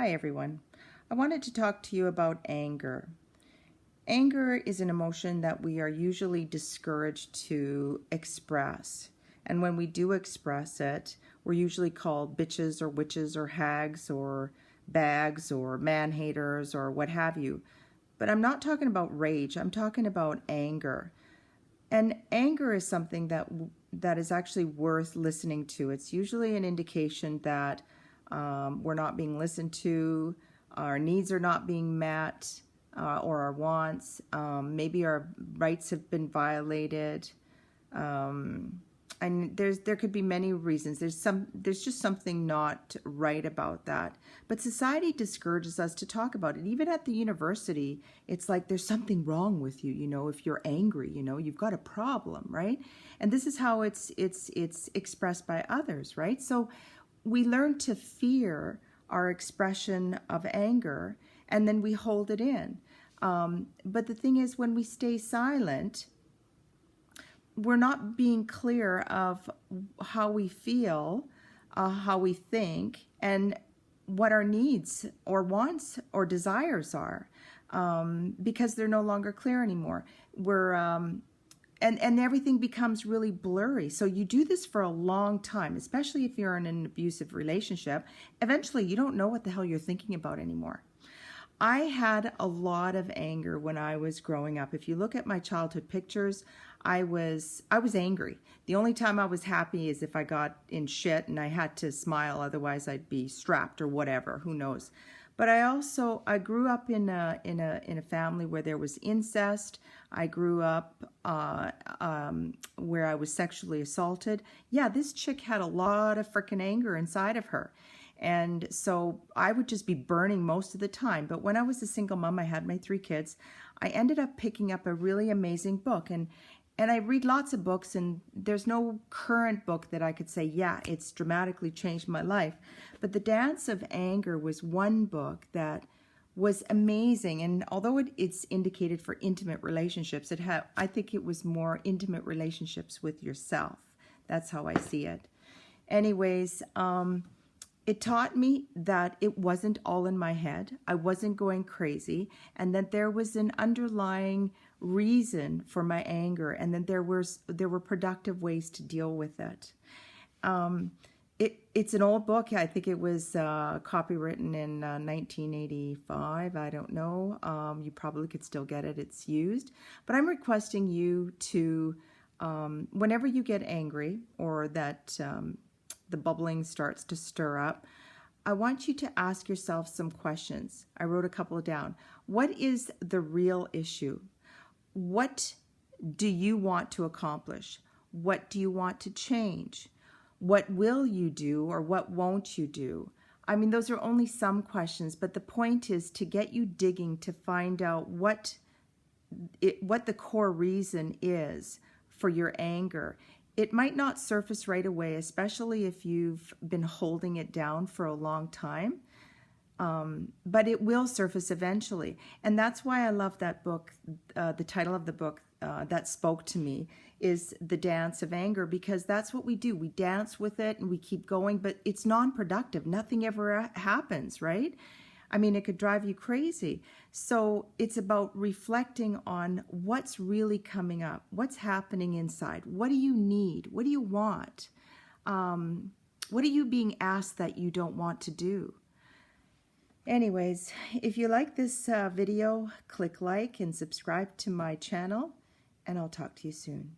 Hi everyone. I wanted to talk to you about anger. Anger is an emotion that we are usually discouraged to express. And when we do express it, we're usually called bitches or witches or hags or bags or man-haters or what have you. But I'm not talking about rage. I'm talking about anger. And anger is something that is actually worth listening to. It's usually an indication that we're not being listened to, our needs are not being met, or our wants. Maybe our rights have been violated. And there could be many reasons. There's just something not right about that. But society discourages us to talk about it. Even at the university, it's like there's something wrong with you. You know, if you're angry, you know, you've got a problem, right? And this is how it's expressed by others, right? So we learn to fear our expression of anger, and then we hold it in. But the thing is, when we stay silent, we're not being clear of how we feel, how we think, and what our needs or wants or desires are, because they're no longer clear anymore. And everything becomes really blurry. So you do this for a long time, especially if you're in an abusive relationship. Eventually, you don't know what the hell you're thinking about anymore. I had a lot of anger when I was growing up. If you look at my childhood pictures, I was angry. The only time I was happy is if I got in shit and I had to smile, otherwise I'd be strapped or whatever, who knows. But I grew up in a family where there was incest. I grew up where I was sexually assaulted. Yeah, this chick had a lot of freaking anger inside of her. And so I would just be burning most of the time. But when I was a single mom, I had my 3 kids, I ended up picking up a really amazing book. And I read lots of books, and there's no current book that I could say, yeah, it's dramatically changed my life. But The Dance of Anger was one book that was amazing. And although it's indicated for intimate relationships, I think it was more intimate relationships with yourself. That's how I see it. Anyways, it taught me that it wasn't all in my head. I wasn't going crazy, and that there was an underlying reason for my anger, and that there were productive ways to deal with it. It's an old book. I think it was copywritten in 1985. I don't know. You probably could still get it. It's used. But I'm requesting you to, whenever you get angry or that the bubbling starts to stir up, I want you to ask yourself some questions. I wrote a couple down. What is the real issue? What do you want to accomplish? What do you want to change? What will you do or what won't you do? I mean, those are only some questions, but the point is to get you digging to find out what the core reason is for your anger. It might not surface right away, especially if you've been holding it down for a long time, but it will surface eventually. And that's why I love that book. The title of the book that spoke to me is The Dance of Anger, because that's what we do. We dance with it and we keep going, but it's non-productive. Nothing ever happens, right? I mean, it could drive you crazy. So it's about reflecting on what's really coming up, what's happening inside. What do you need? What do you want? What are you being asked that you don't want to do? Anyways, if you like this video, click like and subscribe to my channel, and I'll talk to you soon.